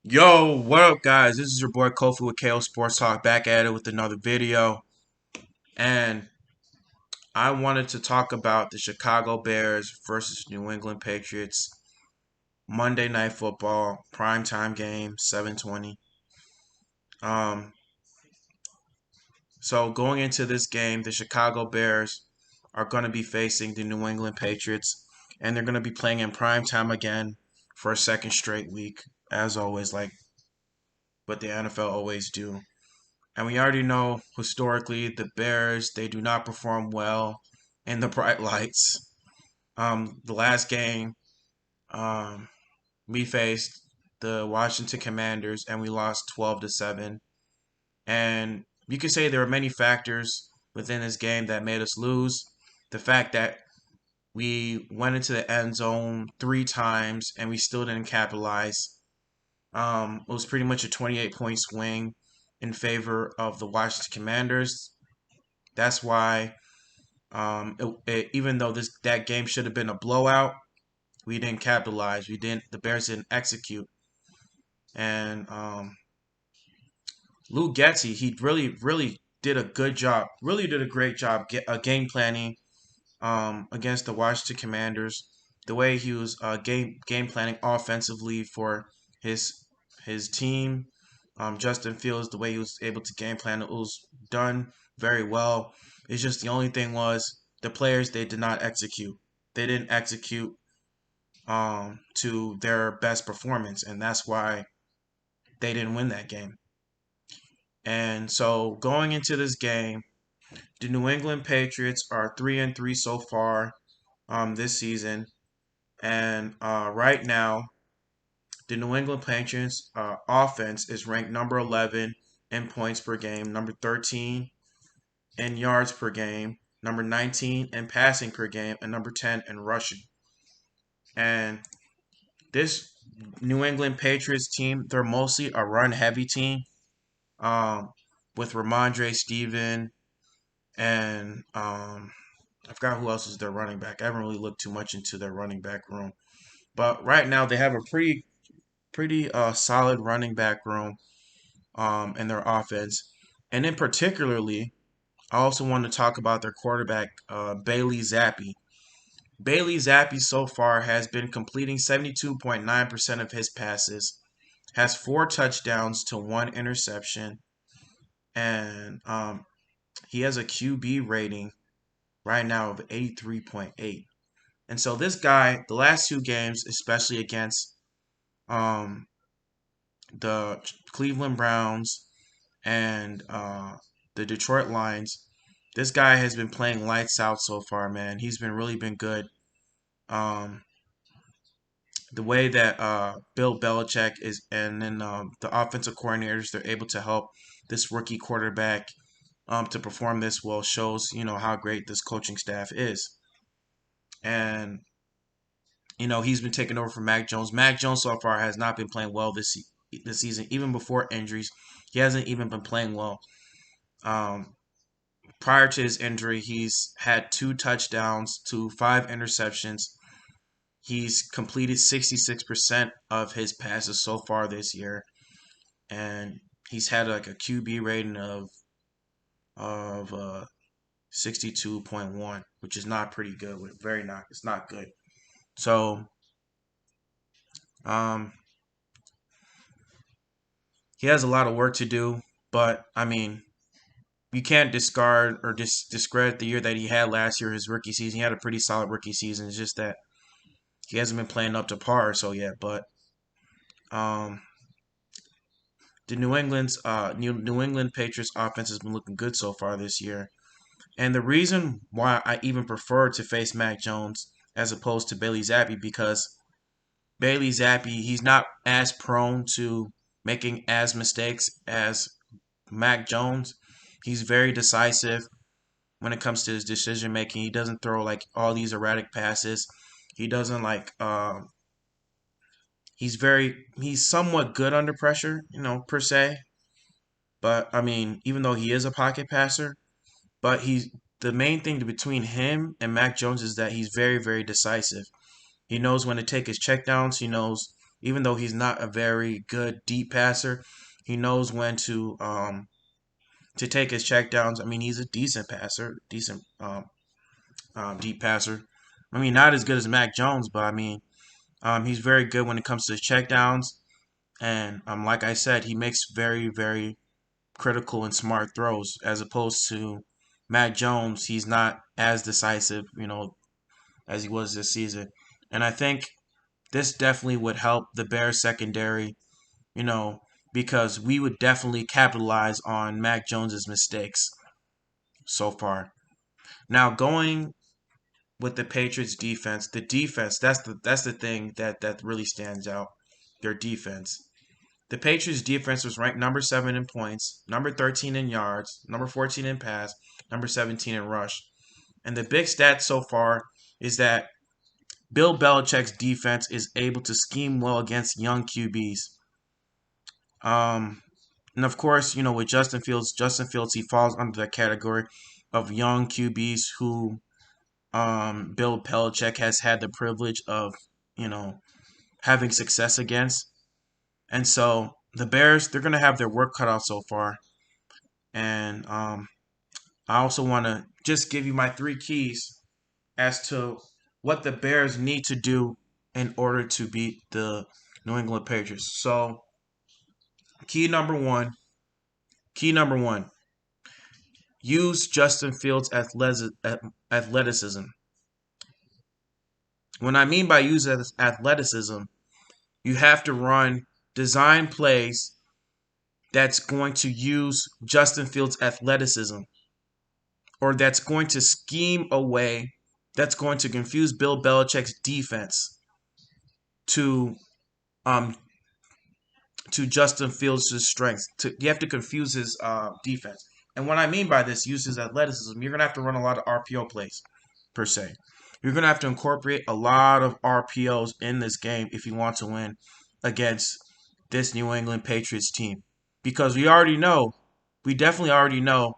Yo, what up, guys? This is your boy Kofi with KO Sports Talk, back at it with another video. And I wanted to talk about the Chicago Bears versus New England Patriots Monday Night Football primetime game, 7:20. Um, so going into this game, the Chicago Bears are going to be facing the New England Patriots, and they're going to be playing in primetime again for a second straight week, as always, like what the NFL always do. And we already know historically the Bears, they do not perform well in the bright lights. The last game, um, we faced the Washington Commanders and we lost 12-7. And you could say there were many factors within this game that made us lose. The fact that we went into the end zone 3 times and we still didn't capitalize. It was pretty much a 28-point swing in favor of the Washington Commanders. That's why, even though that game should have been a blowout, we didn't capitalize. We didn't. The Bears didn't execute. And Lou Getty, he really did a good job. Really did a great job game planning against the Washington Commanders. The way he was game planning offensively for his his team. Justin Fields, the way he was able to game plan, it was done very well. It's just the only thing was the players, they did not execute. They didn't execute to their best performance, and that's why they didn't win that game. And so going into this game, the New England Patriots are 3-3 so far this season, and right now the New England Patriots offense is ranked number 11 in points per game, number 13 in yards per game, number 19 in passing per game, and number 10 in rushing. And this New England Patriots team, they're mostly a run-heavy team, um, with Ramondre Steven and I forgot who else is their running back. I haven't really looked too much into their running back room, but right now they have a pretty solid running back room in their offense, and in particularly, I also want to talk about their quarterback Bailey Zappi. Bailey Zappi so far has been completing 72.9% of his passes, has 4 touchdowns to 1 interception, and he has a QB rating right now of 83.8. And so this guy, the last 2 games, especially against um, the Cleveland Browns and the Detroit Lions, this guy has been playing lights out so far, man. He's been really been good. Um, the way that Bill Belichick is, and then the offensive coordinators, they're able to help this rookie quarterback to perform this well shows how great this coaching staff is. And he's been taking over from Mac Jones. Mac Jones so far has not been playing well this season, even before injuries. He hasn't even been playing well. Um, Prior to his injury, he's had 2 touchdowns to 5 interceptions. He's completed 66% of his passes so far this year, and he's had like a QB rating of 62.1, which is not pretty good. Very not. It's not good. So um, he has a lot of work to do, but I mean, you can't discard or discredit the year that he had last year, his rookie season. He had a pretty solid rookie season. It's just that he hasn't been playing up to par so yet. But um, the New England Patriots offense has been looking good so far this year. And the reason why I even prefer to face Mac Jones as opposed to Bailey Zappi, because Bailey Zappi, he's not as prone to making as mistakes as Mac Jones. He's very decisive when it comes to his decision making. He doesn't throw like all these erratic passes. He doesn't like he's somewhat good under pressure, per se. But I mean, even though he is a pocket passer, but he's the main thing between him and Mac Jones is that he's very, very decisive. He knows when to take his checkdowns. He knows Even though he's not a very good deep passer, he knows when to take his checkdowns. I mean, he's a decent passer, decent deep passer. I mean, not as good as Mac Jones, but I mean, he's very good when it comes to his checkdowns. And like I said, he makes very, very critical and smart throws as opposed to Mac Jones. He's not as decisive, as he was this season. And I think this definitely would help the Bears secondary, you know, because we would definitely capitalize on Mac Jones's mistakes so far. Now going with the Patriots defense, the defense, that's the thing that really stands out. Their defense. The Patriots defense was ranked number 7 in points, number 13 in yards, number 14 in pass, number 17 in rush. And the big stat so far is that Bill Belichick's defense is able to scheme well against young QBs. And of course, with Justin Fields, he falls under the category of young QBs who Bill Belichick has had the privilege of, having success against. And so the Bears, they're going to have their work cut out so far. And I also want to just give you my 3 keys as to what the Bears need to do in order to beat the New England Patriots. So, key number one, use Justin Fields' athleticism. When I mean by use athleticism, you have to run design plays that's going to use Justin Fields' athleticism, or that's going to scheme a way that's going to confuse Bill Belichick's defense to um to Justin Fields' strengths. You have to confuse his defense. And what I mean by this, use his athleticism, you're going to have to run a lot of RPO plays, per se. You're going to have to incorporate a lot of RPOs in this game if you want to win against this New England Patriots team. Because we definitely already know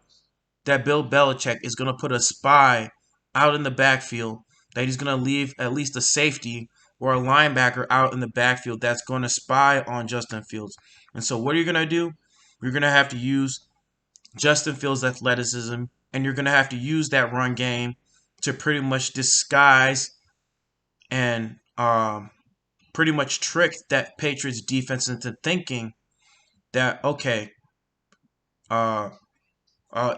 that Bill Belichick is going to put a spy out in the backfield, that he's going to leave at least a safety or a linebacker out in the backfield that's going to spy on Justin Fields. And so what are you going to do? You're going to have to use Justin Fields' athleticism, and you're going to have to use that run game to pretty much disguise and pretty much trick that Patriots defense into thinking that, okay,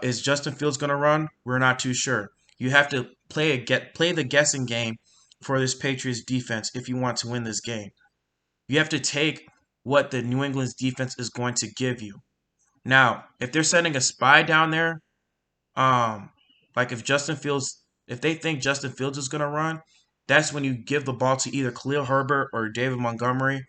is Justin Fields going to run? We're not too sure. You have to play the guessing game for this Patriots defense if you want to win this game. You have to take what the New England's defense is going to give you. Now, if they're sending a spy down there, like if they think Justin Fields is going to run, that's when you give the ball to either Khalil Herbert or David Montgomery.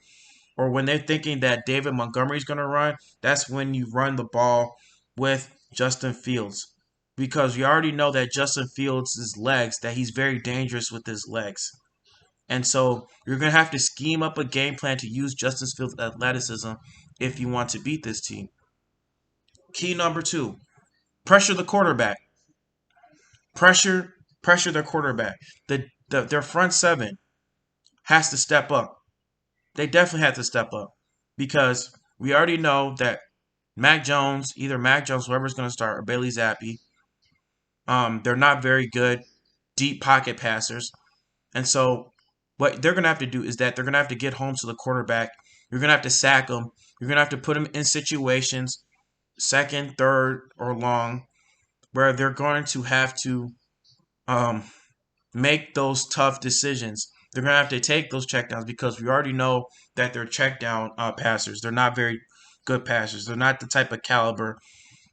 Or when they're thinking that David Montgomery is going to run, that's when you run the ball with Justin Fields. Because you already know that Justin Fields' legs, that he's very dangerous with his legs. And so you're going to have to scheme up a game plan to use Justin Fields' athleticism if you want to beat this team. Key number 2, pressure the quarterback. Pressure their quarterback. Their front 7 has to step up. They definitely have to step up because we already know that either Mac Jones, whoever's going to start, or Bailey Zappi, they're not very good deep pocket passers. And so what they're going to have to do is that they're going to have to get home to the quarterback. You're going to have to sack him. You're going to have to put him in situations, second, third, or long, where they're going to have to make those tough decisions. They're going to have to take those checkdowns because we already know that they're checkdown passers. They're not very good passers. They're not the type of caliber,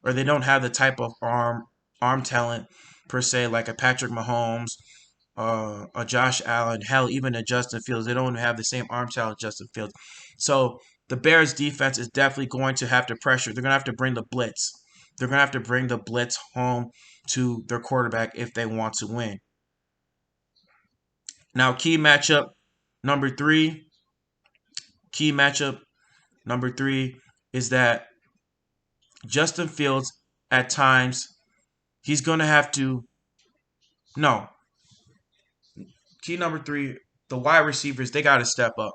or they don't have the type of arm talent per se, like a Patrick Mahomes, a Josh Allen, hell, even a Justin Fields. They don't have the same arm talent as Justin Fields. So the Bears defense is definitely going to have to pressure. They're going to have to bring the blitz. They're going to have to bring the blitz home to their quarterback if they want to win. Now, key matchup number 3 is that Justin Fields, at times, he's going to have to. No. Key number 3, the wide receivers, they got to step up.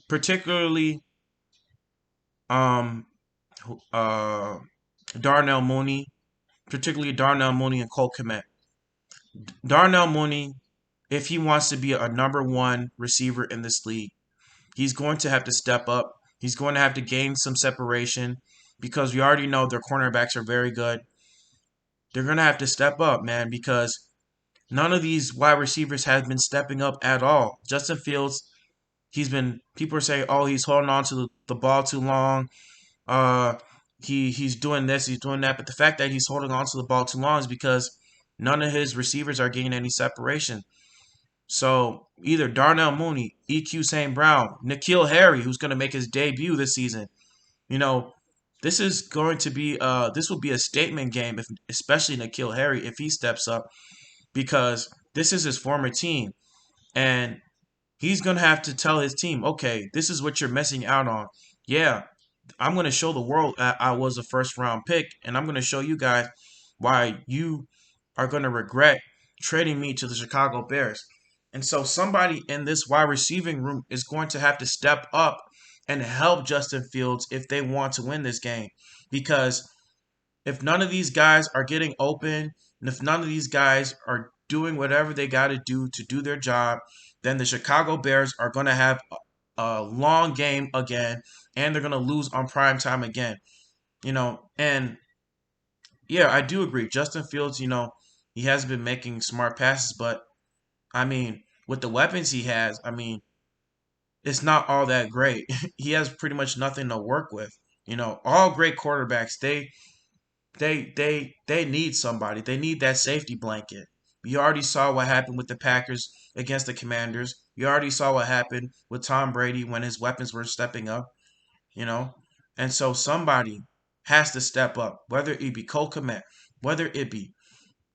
particularly um uh Darnell Mooney, particularly Darnell Mooney and Cole Kmet. Darnell Mooney, if he wants to be a number one receiver in this league, he's going to have to step up. He's going to have to gain some separation because we already know their cornerbacks are very good. They're going to have to step up, man, because none of these wide receivers have been stepping up at all. Justin Fields, people are saying, oh, he's holding on to the ball too long. Uh, he's doing this, he's doing that. But the fact that he's holding on to the ball too long is because none of his receivers are gaining any separation. So either Darnell Mooney, EQ St. Brown, N'Keal Harry, who's going to make his debut this season. You know, this is going to be this will be a statement game, if especially N'Keal Harry if he steps up, because this is his former team, and he's going to have to tell his team, okay, this is what you're missing out on. Yeah, I'm going to show the world I was a first round pick, and I'm going to show you guys why you are going to regret trading me to the Chicago Bears. And so somebody in this wide receiving room is going to have to step up and help Justin Fields if they want to win this game. Because if none of these guys are getting open, and if none of these guys are doing whatever they got to do their job, then the Chicago Bears are going to have a long game again, and they're going to lose on prime time again. And yeah, I do agree. Justin Fields, he hasn't been making smart passes, but I mean, with the weapons he has, I mean, it's not all that great. He has pretty much nothing to work with. All great quarterbacks, they need somebody. They need that safety blanket. You already saw what happened with the Packers against the Commanders. You already saw what happened with Tom Brady when his weapons were stepping up, you know? And so somebody has to step up, whether it be Cole Kmet, whether it be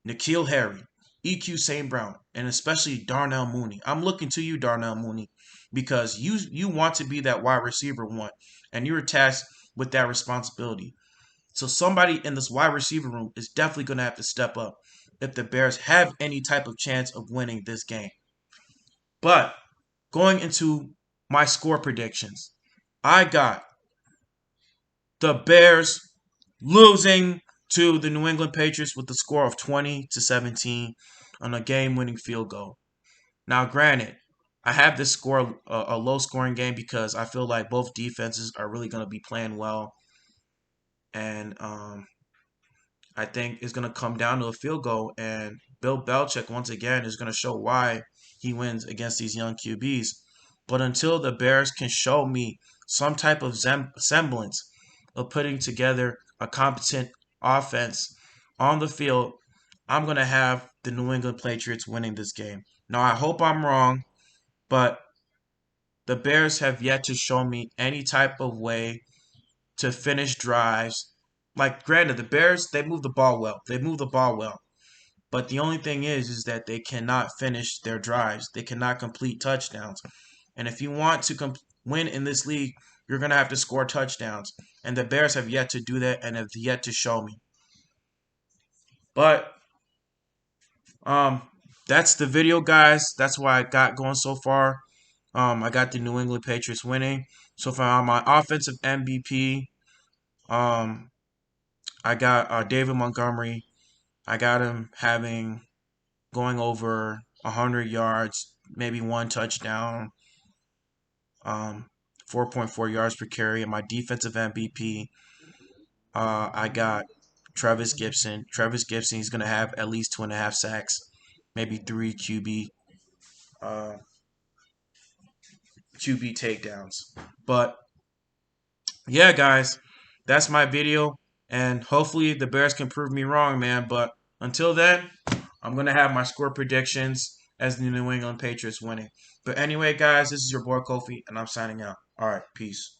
N'Keal Harry, EQ St. Brown, and especially Darnell Mooney. I'm looking to you, Darnell Mooney, because you want to be that wide receiver one, and you're tasked with that responsibility. So somebody in this wide receiver room is definitely going to have to step up if the Bears have any type of chance of winning this game. But going into my score predictions, I got the Bears losing to the New England Patriots with the score of 20-17 on a game-winning field goal. Now, granted, I have this score a low-scoring game because I feel like both defenses are really going to be playing well, and I think it's going to come down to a field goal, and Bill Belichick once again is going to show why he wins against these young QBs. But until the Bears can show me some type of semblance of putting together a competent offense on the field, I'm going to have the New England Patriots winning this game. Now, I hope I'm wrong, but the Bears have yet to show me any type of way to finish drives. Like, granted, the Bears, they move the ball well. They move the ball well. But the only thing is that they cannot finish their drives. They cannot complete touchdowns. And if you want to win in this league, you're going to have to score touchdowns. And the Bears have yet to do that and have yet to show me. But that's the video, guys. That's what I got going so far. I got the New England Patriots winning. So for my offensive MVP, I got David Montgomery. I got him going over 100 yards, maybe one touchdown, 4.4 yards per carry. And my defensive MVP, I got Travis Gibson. Travis Gibson, he's going to have at least 2.5 sacks, maybe 3 QB takedowns. But yeah, guys, that's my video. And hopefully the Bears can prove me wrong, man. But until then, I'm going to have my score predictions as the New England Patriots winning. But anyway, guys, this is your boy Kofi, and I'm signing out. All right, peace.